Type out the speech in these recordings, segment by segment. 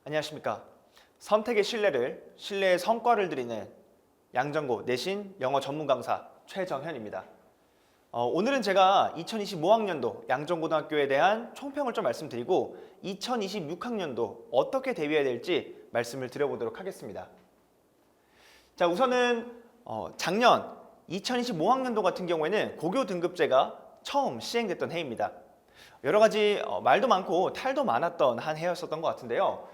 안녕하십니까. 선택의 신뢰의 성과를 드리는 양정고 내신 영어 전문 강사 최정현입니다. 오늘은 제가 2025학년도 양정고등학교에 대한 총평을 좀 말씀드리고 2026학년도 어떻게 대비해야 될지 말씀을 드려보도록 하겠습니다. 자, 우선은 작년 2025학년도 같은 경우에는 고교 등급제가 처음 시행됐던 해입니다. 여러 가지 말도 많고 탈도 많았던 한 해였었던 것 같은데요.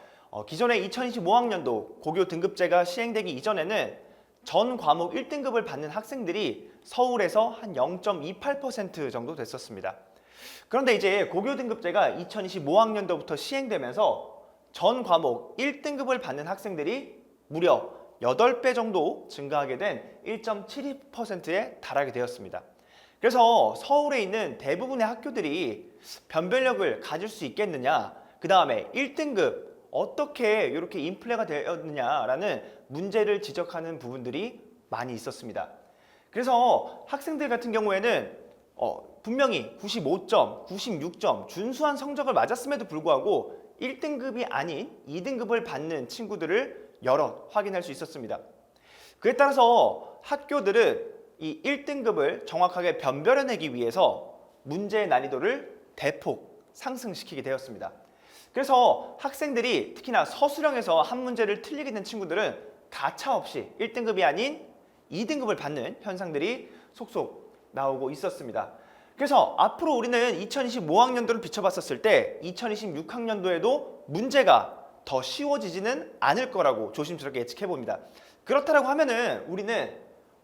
기존의 2025학년도 고교 등급제가 시행되기 이전에는 전 과목 1등급을 받는 학생들이 서울에서 한 0.28% 정도 됐었습니다. 그런데 이제 고교 등급제가 2025학년도부터 시행되면서 전 과목 1등급을 받는 학생들이 무려 8배 정도 증가하게 된 1.72%에 달하게 되었습니다. 그래서 서울에 있는 대부분의 학교들이 변별력을 가질 수 있겠느냐, 그 다음에 1등급 어떻게 이렇게 인플레가 되었느냐라는 문제를 지적하는 부분들이 많이 있었습니다. 그래서 학생들 같은 경우에는 분명히 95점, 96점 준수한 성적을 맞았음에도 불구하고 1등급이 아닌 2등급을 받는 친구들을 여럿 확인할 수 있었습니다. 그에 따라서 학교들은 이 1등급을 정확하게 변별해내기 위해서 문제의 난이도를 대폭 상승시키게 되었습니다. 그래서 학생들이 특히나 서술형에서 한 문제를 틀리게 된 친구들은 가차없이 1등급이 아닌 2등급을 받는 현상들이 속속 나오고 있었습니다. 그래서 앞으로 우리는 2025학년도를 비춰봤었을 때 2026학년도에도 문제가 더 쉬워지지는 않을 거라고 조심스럽게 예측해 봅니다. 그렇다고 하면은 우리는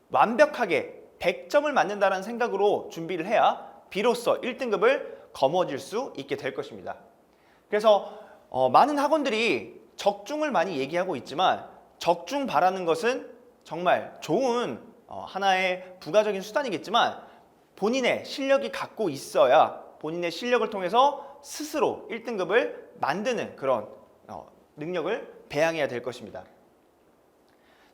완벽하게 100점을 맞는다는 생각으로 준비를 해야 비로소 1등급을 거머쥘 수 있게 될 것입니다. 그래서 많은 학원들이 적중을 많이 얘기하고 있지만 적중 바라는 것은 정말 좋은 하나의 부가적인 수단이겠지만 본인의 실력이 갖고 있어야 본인의 실력을 통해서 스스로 1등급을 만드는 그런 능력을 배양해야 될 것입니다.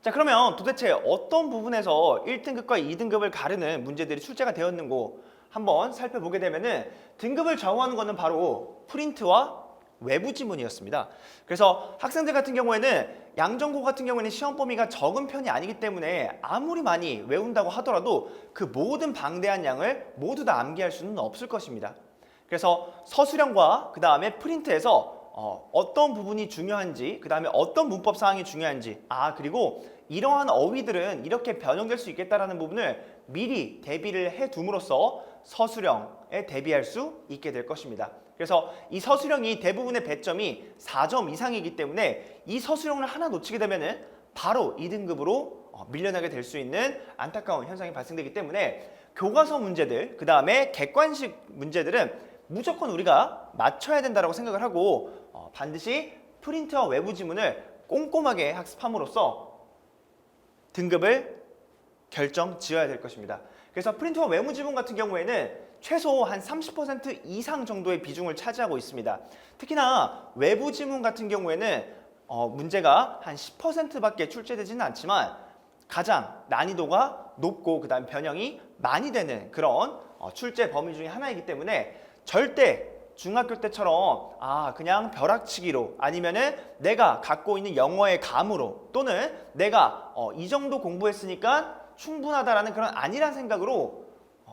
자, 그러면 도대체 어떤 부분에서 1등급과 2등급을 가르는 문제들이 출제가 되었는고 한번 살펴보게 되면은 등급을 좌우하는 것은 바로 프린트와 외부 지문이었습니다. 그래서 학생들 같은 경우에는 양정고 같은 경우에는 시험 범위가 적은 편이 아니기 때문에 아무리 많이 외운다고 하더라도 그 모든 방대한 양을 모두 다 암기할 수는 없을 것입니다. 그래서 서술형과 그 다음에 프린트에서 어떤 부분이 중요한지, 그 다음에 어떤 문법 사항이 중요한지, 그리고 이러한 어휘들은 이렇게 변형될 수 있겠다라는 부분을 미리 대비를 해둠으로써 서술형에 대비할 수 있게 될 것입니다. 그래서 이 서술형이 대부분의 배점이 4점 이상이기 때문에 이 서술형을 하나 놓치게 되면은 바로 2등급으로 밀려나게 될 수 있는 안타까운 현상이 발생되기 때문에 교과서 문제들, 그 다음에 객관식 문제들은 무조건 우리가 맞춰야 된다고 생각을 하고 반드시 프린트와 외부 지문을 꼼꼼하게 학습함으로써 등급을 결정 지어야 될 것입니다. 그래서 프린트와 외부 지문 같은 경우에는 최소 한 30% 이상 정도의 비중을 차지하고 있습니다. 특히나 외부 지문 같은 경우에는 문제가 한 10%밖에 출제되지는 않지만 가장 난이도가 높고 그 다음 변형이 많이 되는 그런 출제 범위 중에 하나이기 때문에 절대 중학교 때처럼 그냥 벼락치기로 아니면은 내가 갖고 있는 영어의 감으로 또는 내가 이 정도 공부했으니까 충분하다라는 그런 아니란 생각으로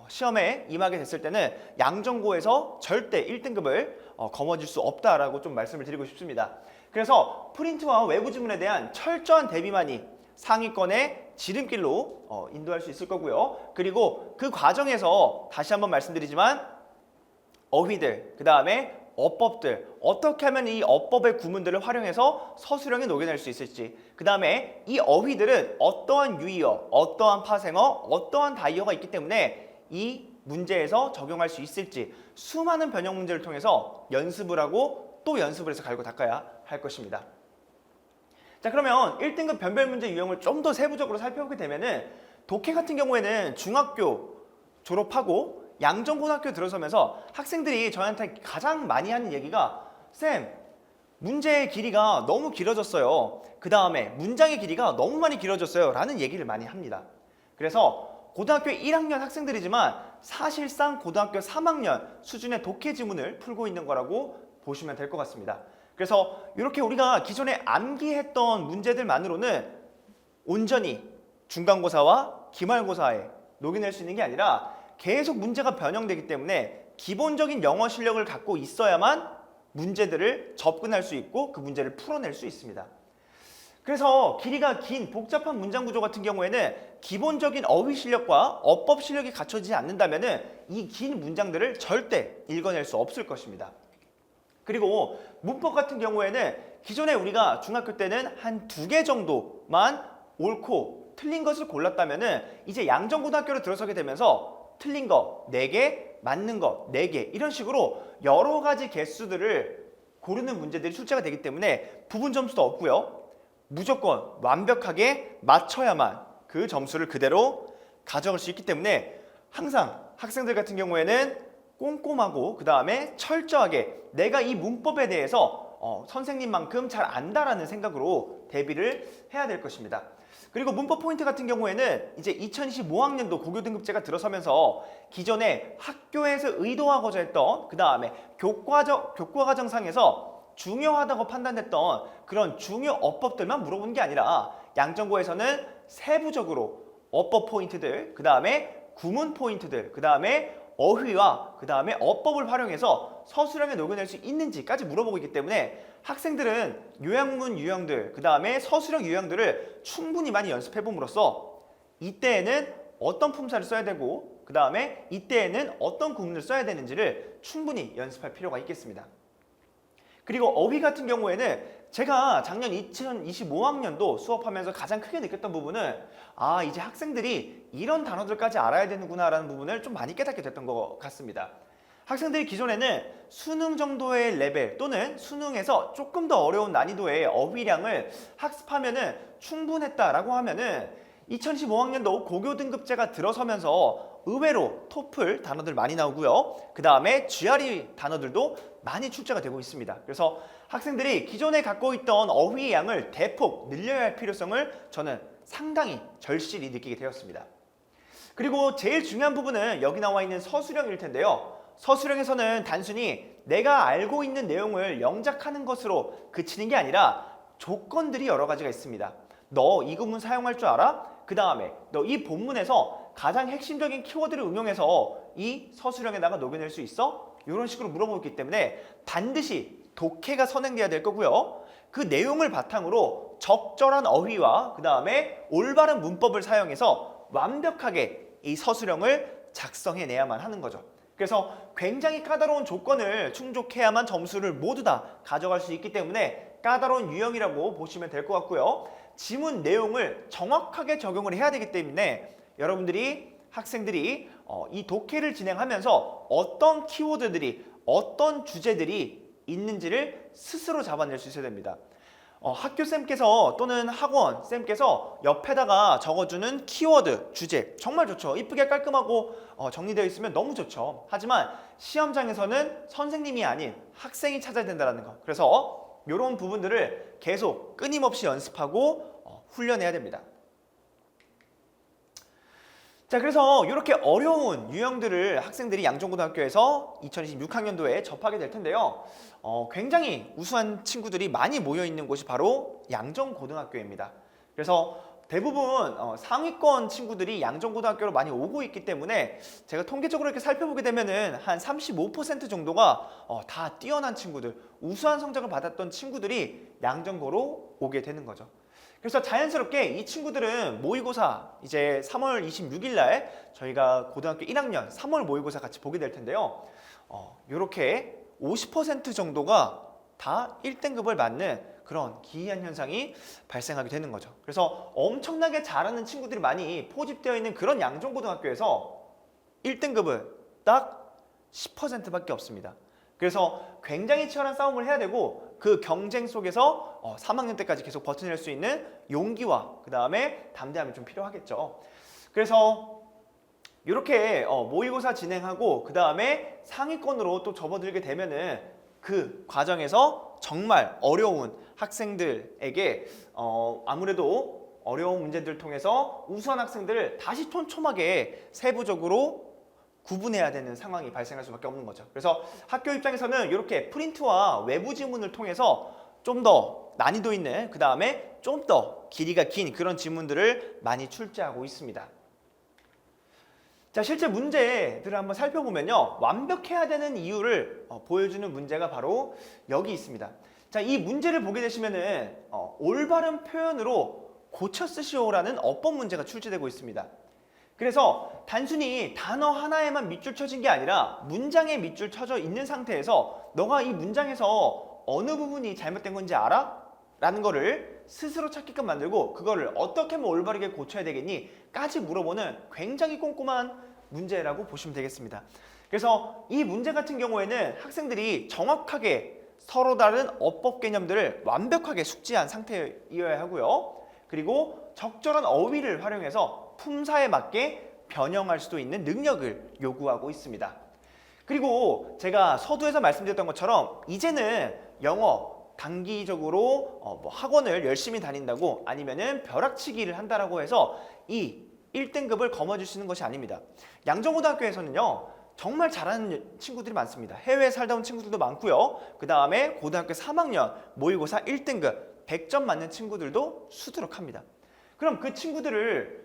시험에 임하게 됐을 때는 양정고에서 절대 1등급을 거머쥘 수 없다라고 좀 말씀을 드리고 싶습니다. 그래서 프린트와 외부 지문에 대한 철저한 대비만이 상위권의 지름길로 인도할 수 있을 거고요. 그리고 그 과정에서 다시 한번 말씀드리지만 어휘들, 그 다음에 어법들, 어떻게 하면 이 어법의 구문들을 활용해서 서술형에 녹여낼 수 있을지, 그 다음에 이 어휘들은 어떠한 유의어, 어떠한 파생어, 어떠한 다이어가 있기 때문에 이 문제에서 적용할 수 있을지 수많은 변형 문제를 통해서 연습을 하고 또 연습을 해서 갈고 닦아야 할 것입니다. 자, 그러면 1등급 변별 문제 유형을 좀 더 세부적으로 살펴보게 되면은 독해 같은 경우에는 중학교 졸업하고 양정고등학교 들어서면서 학생들이 저한테 가장 많이 하는 얘기가 쌤, 문제의 길이가 너무 길어졌어요. 그 다음에 문장의 길이가 너무 많이 길어졌어요. 라는 얘기를 많이 합니다. 그래서 고등학교 1학년 학생들이지만 사실상 고등학교 3학년 수준의 독해 지문을 풀고 있는 거라고 보시면 될 것 같습니다. 그래서 이렇게 우리가 기존에 암기했던 문제들만으로는 온전히 중간고사와 기말고사에 녹여낼 수 있는 게 아니라 계속 문제가 변형되기 때문에 기본적인 영어 실력을 갖고 있어야만 문제들을 접근할 수 있고 그 문제를 풀어낼 수 있습니다. 그래서 길이가 긴 복잡한 문장 구조 같은 경우에는 기본적인 어휘 실력과 어법 실력이 갖춰지지 않는다면 이 긴 문장들을 절대 읽어낼 수 없을 것입니다. 그리고 문법 같은 경우에는 기존에 우리가 중학교 때는 한 2개 정도만 옳고 틀린 것을 골랐다면 이제 양정고등학교로 들어서게 되면서 틀린 거 4개, 맞는 거 4개 이런 식으로 여러 가지 개수들을 고르는 문제들이 출제가 되기 때문에 부분 점수도 없고요. 무조건 완벽하게 맞춰야만 그 점수를 그대로 가져갈 수 있기 때문에 항상 학생들 같은 경우에는 꼼꼼하고 그 다음에 철저하게 내가 이 문법에 대해서 선생님만큼 잘 안다라는 생각으로 대비를 해야 될 것입니다. 그리고 문법 포인트 같은 경우에는 이제 2025학년도 고교등급제가 들어서면서 기존에 학교에서 의도하고자 했던 그 다음에 교과과정상에서 중요하다고 판단했던 그런 중요 어법들만 물어보는 게 아니라 양정고에서는 세부적으로 어법 포인트들, 그 다음에 구문 포인트들, 그 다음에 어휘와 그 다음에 어법을 활용해서 서술형에 녹여낼 수 있는지까지 물어보고 있기 때문에 학생들은 요양문 유형들, 그 다음에 서술형 유형들을 충분히 많이 연습해 봄으로써 이때에는 어떤 품사를 써야 되고 그 다음에 이때에는 어떤 구문을 써야 되는지를 충분히 연습할 필요가 있겠습니다. 그리고 어휘 같은 경우에는 제가 작년 2025학년도 수업하면서 가장 크게 느꼈던 부분은 이제 학생들이 이런 단어들까지 알아야 되는구나 라는 부분을 좀 많이 깨닫게 됐던 것 같습니다. 학생들이 기존에는 수능 정도의 레벨 또는 수능에서 조금 더 어려운 난이도의 어휘량을 학습하면은 충분했다라고 하면은 2015학년도 고교등급제가 들어서면서 의외로 토플 단어들 많이 나오고요. 그 다음에 GRE 단어들도 많이 출제가 되고 있습니다. 그래서 학생들이 기존에 갖고 있던 어휘의 양을 대폭 늘려야 할 필요성을 저는 상당히 절실히 느끼게 되었습니다. 그리고 제일 중요한 부분은 여기 나와 있는 서술형일 텐데요. 서술형에서는 단순히 내가 알고 있는 내용을 영작하는 것으로 그치는 게 아니라 조건들이 여러 가지가 있습니다. 너 이 구문 사용할 줄 알아? 그 다음에 너 이 본문에서 가장 핵심적인 키워드를 응용해서 이 서술형에다가 녹여낼 수 있어? 이런 식으로 물어보기 때문에 반드시 독해가 선행돼야 될 거고요. 그 내용을 바탕으로 적절한 어휘와 그 다음에 올바른 문법을 사용해서 완벽하게 이 서술형을 작성해내야만 하는 거죠. 그래서 굉장히 까다로운 조건을 충족해야만 점수를 모두 다 가져갈 수 있기 때문에 까다로운 유형이라고 보시면 될 것 같고요. 지문 내용을 정확하게 적용을 해야 되기 때문에 여러분들이 학생들이 이 독해를 진행하면서 어떤 키워드들이 어떤 주제들이 있는지를 스스로 잡아낼 수 있어야 됩니다. 학교 쌤께서 또는 학원 쌤께서 옆에다가 적어주는 키워드, 주제 정말 좋죠. 이쁘게 깔끔하고 정리되어 있으면 너무 좋죠. 하지만 시험장에서는 선생님이 아닌 학생이 찾아야 된다는 거. 그래서 이런 부분들을 계속 끊임없이 연습하고 훈련해야 됩니다. 자, 그래서 이렇게 어려운 유형들을 학생들이 양정고등학교에서 2026학년도에 접하게 될 텐데요. 굉장히 우수한 친구들이 많이 모여 있는 곳이 바로 양정고등학교입니다. 그래서 대부분 상위권 친구들이 양정고등학교로 많이 오고 있기 때문에 제가 통계적으로 이렇게 살펴보게 되면은 한 35% 정도가 다 뛰어난 친구들, 우수한 성적을 받았던 친구들이 양정고로 오게 되는 거죠. 그래서 자연스럽게 이 친구들은 모의고사 이제 3월 26일 날 저희가 고등학교 1학년 3월 모의고사 같이 보게 될 텐데요. 이렇게 50% 정도가 다 1등급을 맞는 그런 기이한 현상이 발생하게 되는 거죠. 그래서 엄청나게 잘하는 친구들이 많이 포집되어 있는 그런 양정고등학교에서 1등급은 딱 10%밖에 없습니다. 그래서 굉장히 치열한 싸움을 해야 되고 그 경쟁 속에서 3학년 때까지 계속 버텨낼 수 있는 용기와 그 다음에 담대함이 좀 필요하겠죠. 그래서 이렇게 모의고사 진행하고 그 다음에 상위권으로 또 접어들게 되면은 그 과정에서 정말 어려운 학생들에게 아무래도 어려운 문제들을 통해서 우수한 학생들을 다시 촘촘하게 세부적으로 구분해야 되는 상황이 발생할 수밖에 없는 거죠. 그래서 학교 입장에서는 이렇게 프린트와 외부 지문을 통해서 좀 더 난이도 있는, 그 다음에 좀 더 길이가 긴 그런 지문들을 많이 출제하고 있습니다. 자, 실제 문제들을 한번 살펴보면요, 완벽해야 되는 이유를 보여주는 문제가 바로 여기 있습니다. 자, 이 문제를 보게 되시면은 올바른 표현으로 고쳐 쓰시오라는 어법 문제가 출제되고 있습니다. 그래서 단순히 단어 하나에만 밑줄 쳐진 게 아니라 문장에 밑줄 쳐져 있는 상태에서 너가 이 문장에서 어느 부분이 잘못된 건지 알아? 라는 거를 스스로 찾게끔 만들고 그거를 어떻게 하면 올바르게 고쳐야 되겠니? 까지 물어보는 굉장히 꼼꼼한 문제라고 보시면 되겠습니다. 그래서 이 문제 같은 경우에는 학생들이 정확하게 서로 다른 어법 개념들을 완벽하게 숙지한 상태여야 하고요. 그리고 적절한 어휘를 활용해서 품사에 맞게 변형할 수도 있는 능력을 요구하고 있습니다. 그리고 제가 서두에서 말씀드렸던 것처럼 이제는 영어 단기적으로 뭐 학원을 열심히 다닌다고 아니면은 벼락치기를 한다라고 해서 이 1등급을 거머쥐시는 것이 아닙니다. 양정고등학교에서는요, 정말 잘하는 친구들이 많습니다. 해외에 살다 온 친구들도 많고요. 그 다음에 고등학교 3학년 모의고사 1등급 100점 맞는 친구들도 수두룩합니다. 그럼 그 친구들을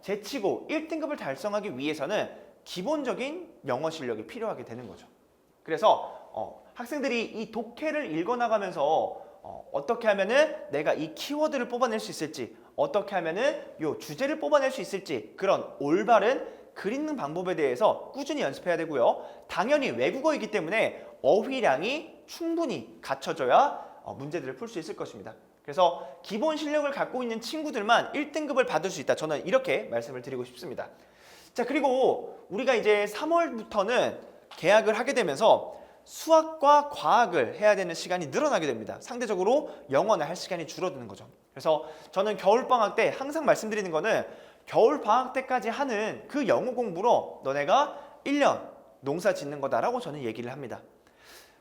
제치고 1등급을 달성하기 위해서는 기본적인 영어 실력이 필요하게 되는 거죠. 그래서 학생들이 이 독해를 읽어나가면서 어떻게 하면은 내가 이 키워드를 뽑아낼 수 있을지, 어떻게 하면은 요 주제를 뽑아낼 수 있을지, 그런 올바른 글 읽는 방법에 대해서 꾸준히 연습해야 되고요. 당연히 외국어이기 때문에 어휘량이 충분히 갖춰져야 문제들을 풀 수 있을 것입니다. 그래서 기본 실력을 갖고 있는 친구들만 1등급을 받을 수 있다. 저는 이렇게 말씀을 드리고 싶습니다. 자, 그리고 우리가 이제 3월부터는 개학을 하게 되면서 수학과 과학을 해야 되는 시간이 늘어나게 됩니다. 상대적으로 영어는 할 시간이 줄어드는 거죠. 그래서 저는 겨울방학 때 항상 말씀드리는 거는 겨울방학 때까지 하는 그 영어 공부로 너네가 1년 농사 짓는 거다라고 저는 얘기를 합니다.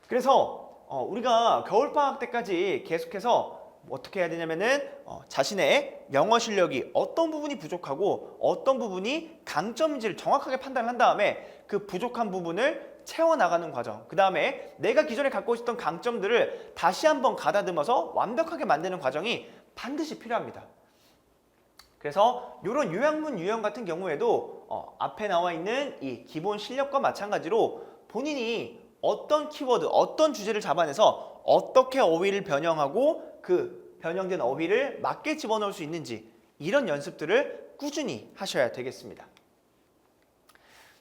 그래서 우리가 겨울방학 때까지 계속해서 어떻게 해야 되냐면은 자신의 영어 실력이 어떤 부분이 부족하고 어떤 부분이 강점인지를 정확하게 판단을 한 다음에 그 부족한 부분을 채워나가는 과정, 그 다음에 내가 기존에 갖고 있었던 강점들을 다시 한번 가다듬어서 완벽하게 만드는 과정이 반드시 필요합니다. 그래서 이런 요약문 유형 같은 경우에도 앞에 나와 있는 이 기본 실력과 마찬가지로 본인이 어떤 키워드, 어떤 주제를 잡아내서 어떻게 어휘를 변형하고 그 변형된 어휘를 맞게 집어넣을 수 있는지, 이런 연습들을 꾸준히 하셔야 되겠습니다.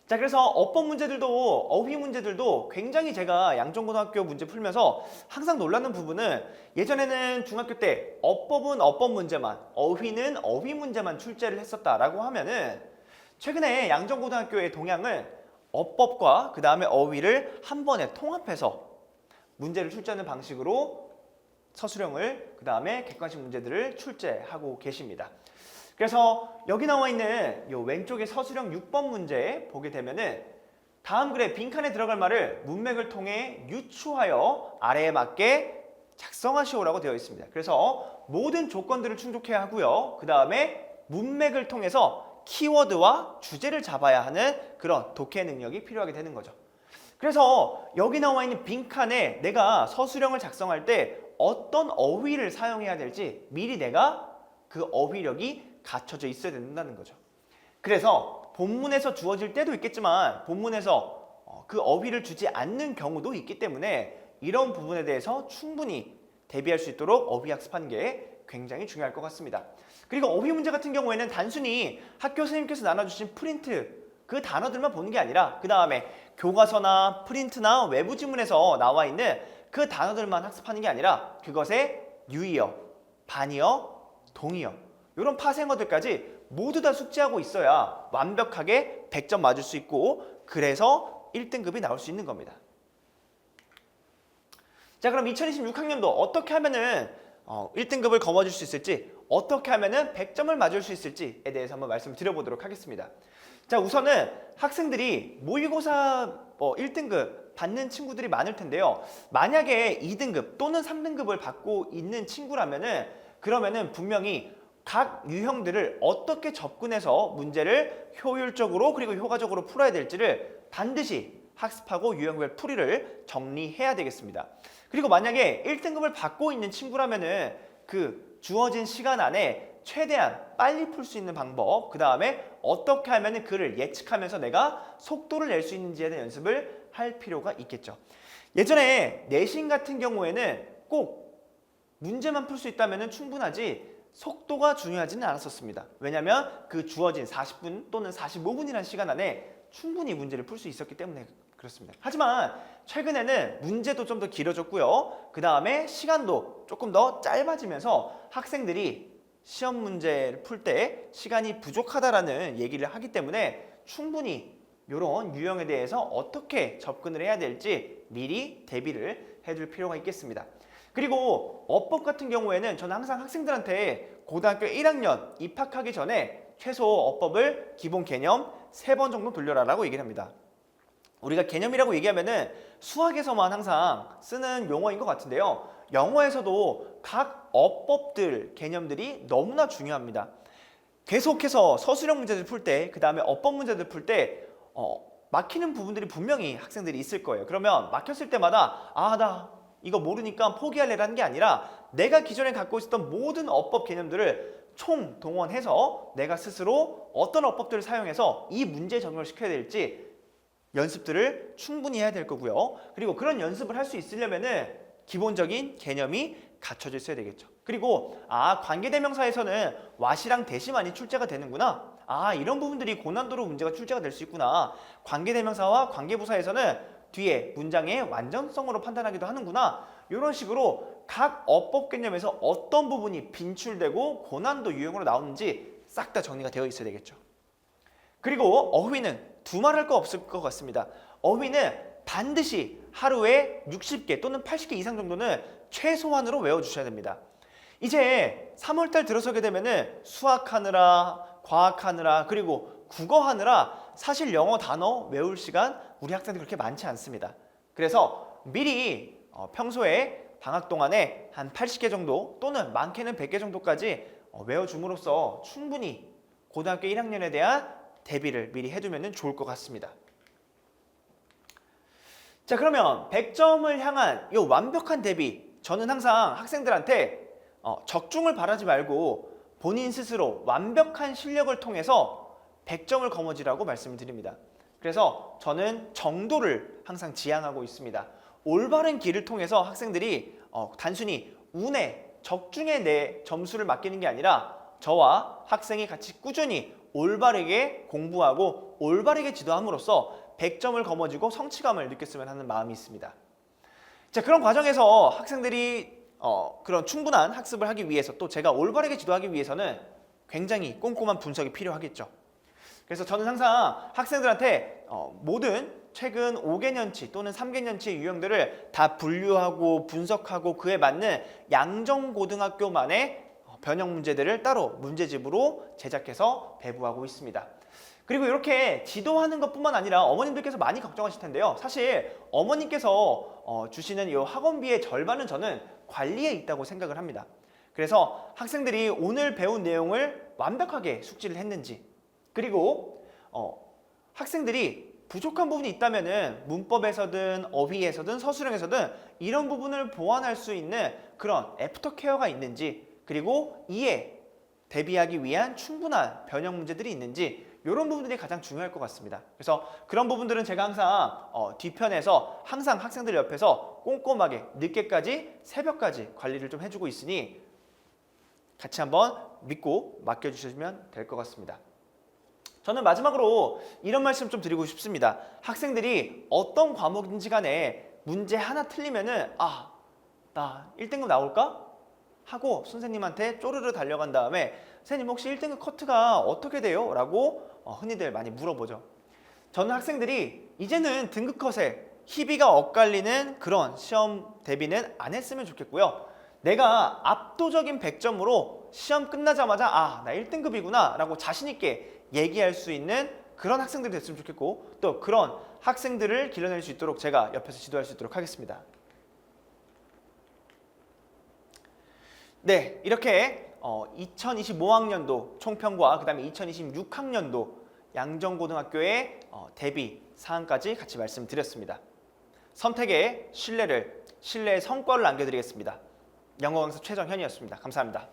자, 그래서 어법 문제들도, 어휘 문제들도 굉장히 제가 양정고등학교 문제 풀면서 항상 놀라는 부분은, 예전에는 중학교 때 어법은 어법 문제만, 어휘는 어휘 문제만 출제를 했었다라고 하면은 최근에 양정고등학교의 동향은 어법과 그 다음에 어휘를 한 번에 통합해서 문제를 출제하는 방식으로 서술형을, 그 다음에 객관식 문제들을 출제하고 계십니다. 그래서 여기 나와 있는 이 왼쪽의 서술형 6번 문제 보게 되면은 다음 글에 빈칸에 들어갈 말을 문맥을 통해 유추하여 아래에 맞게 작성하시오라고 되어 있습니다. 그래서 모든 조건들을 충족해야 하고요. 그 다음에 문맥을 통해서 키워드와 주제를 잡아야 하는 그런 독해 능력이 필요하게 되는 거죠. 그래서 여기 나와 있는 빈칸에 내가 서술형을 작성할 때 어떤 어휘를 사용해야 될지 미리 내가 그 어휘력이 갖춰져 있어야 된다는 거죠. 그래서 본문에서 주어질 때도 있겠지만 본문에서 그 어휘를 주지 않는 경우도 있기 때문에 이런 부분에 대해서 충분히 대비할 수 있도록 어휘 학습하는 게 굉장히 중요할 것 같습니다. 그리고 어휘 문제 같은 경우에는 단순히 학교 선생님께서 나눠주신 프린트 그 단어들만 보는 게 아니라 그 다음에 교과서나 프린트나 외부 지문에서 나와 있는 그 단어들만 학습하는 게 아니라 그것의 유의어, 반의어, 동의어, 이런 파생어들까지 모두 다 숙지하고 있어야 완벽하게 100점 맞을 수 있고 그래서 1등급이 나올 수 있는 겁니다. 자, 그럼 2026학년도 어떻게 하면은 1등급을 거머쥘 수 있을지, 어떻게 하면은 100점을 맞을 수 있을지에 대해서 한번 말씀을 드려보도록 하겠습니다. 자, 우선은 학생들이 모의고사 1등급 받는 친구들이 많을 텐데요. 만약에 2등급 또는 3등급을 받고 있는 친구라면은 그러면은 분명히 각 유형들을 어떻게 접근해서 문제를 효율적으로 그리고 효과적으로 풀어야 될지를 반드시 학습하고 유형별 풀이를 정리해야 되겠습니다. 그리고 만약에 1등급을 받고 있는 친구라면은 그 주어진 시간 안에 최대한 빨리 풀 수 있는 방법, 그 다음에 어떻게 하면 그를 예측하면서 내가 속도를 낼 수 있는지에 대한 연습을 할 필요가 있겠죠. 예전에 내신 같은 경우에는 꼭 문제만 풀 수 있다면 충분하지 속도가 중요하지는 않았었습니다. 왜냐하면 그 주어진 40분 또는 45분이라는 시간 안에 충분히 문제를 풀 수 있었기 때문에 그렇습니다. 하지만 최근에는 문제도 좀 더 길어졌고요. 그 다음에 시간도 조금 더 짧아지면서 학생들이 시험 문제를 풀 때 시간이 부족하다라는 얘기를 하기 때문에 충분히 이런 유형에 대해서 어떻게 접근을 해야 될지 미리 대비를 해둘 필요가 있겠습니다. 그리고 어법 같은 경우에는 저는 항상 학생들한테 고등학교 1학년 입학하기 전에 최소 어법을 기본 개념 3번 정도 돌려라라고 얘기를 합니다. 우리가 개념이라고 얘기하면은 수학에서만 항상 쓰는 용어인 것 같은데요. 영어에서도 각 어법들, 개념들이 너무나 중요합니다. 계속해서 서술형 문제들 풀 때, 그 다음에 어법 문제들 풀 때 막히는 부분들이 분명히 학생들이 있을 거예요. 그러면 막혔을 때마다 나 이거 모르니까 포기할래라는 게 아니라 내가 기존에 갖고 있었던 모든 어법 개념들을 총동원해서 내가 스스로 어떤 어법들을 사용해서 이 문제에 적용을 시켜야 될지 연습들을 충분히 해야 될 거고요. 그리고 그런 연습을 할 수 있으려면은 기본적인 개념이 갖춰져 있어야 되겠죠. 그리고 관계대명사에서는 와시랑 대시만이 출제가 되는구나. 이런 부분들이 고난도로 문제가 출제가 될 수 있구나. 관계대명사와 관계부사에서는 뒤에 문장의 완전성으로 판단하기도 하는구나. 이런 식으로 각 어법 개념에서 어떤 부분이 빈출되고 고난도 유형으로 나오는지 싹 다 정리가 되어 있어야 되겠죠. 그리고 어휘는 두말할 거 없을 것 같습니다. 어휘는 반드시 하루에 60개 또는 80개 이상 정도는 최소한으로 외워주셔야 됩니다. 이제 3월달 들어서게 되면은 수학하느라, 과학하느라, 그리고 국어하느라 사실 영어 단어 외울 시간 우리 학생들 그렇게 많지 않습니다. 그래서 미리 평소에 방학 동안에 한 80개 정도 또는 많게는 100개 정도까지 외워줌으로써 충분히 고등학교 1학년에 대한 대비를 미리 해두면 좋을 것 같습니다. 자, 그러면 100점을 향한 이 완벽한 대비, 저는 항상 학생들한테 적중을 바라지 말고 본인 스스로 완벽한 실력을 통해서 100점을 거머쥐라고 말씀을 드립니다. 그래서 저는 정도를 항상 지향하고 있습니다. 올바른 길을 통해서 학생들이 단순히 운에, 적중에 내 점수를 맡기는 게 아니라 저와 학생이 같이 꾸준히 올바르게 공부하고 올바르게 지도함으로써 100점을 거머쥐고 성취감을 느꼈으면 하는 마음이 있습니다. 자, 그런 과정에서 학생들이 그런 충분한 학습을 하기 위해서 또 제가 올바르게 지도하기 위해서는 굉장히 꼼꼼한 분석이 필요하겠죠. 그래서 저는 항상 학생들한테 모든 최근 5개년치 또는 3개년치 유형들을 다 분류하고 분석하고 그에 맞는 양정고등학교만의 변형 문제들을 따로 문제집으로 제작해서 배부하고 있습니다. 그리고 이렇게 지도하는 것뿐만 아니라 어머님들께서 많이 걱정하실 텐데요. 사실 어머님께서 주시는 이 학원비의 절반은 저는 관리에 있다고 생각을 합니다. 그래서 학생들이 오늘 배운 내용을 완벽하게 숙지를 했는지, 그리고 학생들이 부족한 부분이 있다면은 문법에서든 어휘에서든 서술형에서든 이런 부분을 보완할 수 있는 그런 애프터 케어가 있는지, 그리고 이에 대비하기 위한 충분한 변형 문제들이 있는지, 이런 부분들이 가장 중요할 것 같습니다. 그래서 그런 부분들은 제가 항상 뒤편에서 항상 학생들 옆에서 꼼꼼하게 늦게까지 새벽까지 관리를 좀 해주고 있으니 같이 한번 믿고 맡겨주시면 될 것 같습니다. 저는 마지막으로 이런 말씀 좀 드리고 싶습니다. 학생들이 어떤 과목인지 간에 문제 하나 틀리면은 나 1등급 나올까? 하고 선생님한테 쪼르르 달려간 다음에 선생님 혹시 1등급 커트가 어떻게 돼요? 라고 흔히들 많이 물어보죠. 저는 학생들이 이제는 등급 컷에 희비가 엇갈리는 그런 시험 대비는 안 했으면 좋겠고요. 내가 압도적인 100점으로 시험 끝나자마자 나 1등급이구나 라고 자신 있게 얘기할 수 있는 그런 학생들이 됐으면 좋겠고, 또 그런 학생들을 길러낼 수 있도록 제가 옆에서 지도할 수 있도록 하겠습니다. 네, 이렇게 2025학년도 총평과 그다음에 2026학년도 양정고등학교의 대비 사항까지 같이 말씀드렸습니다. 선택의 신뢰의 성과를 남겨드리겠습니다. 영어 강사 최정현이었습니다. 감사합니다.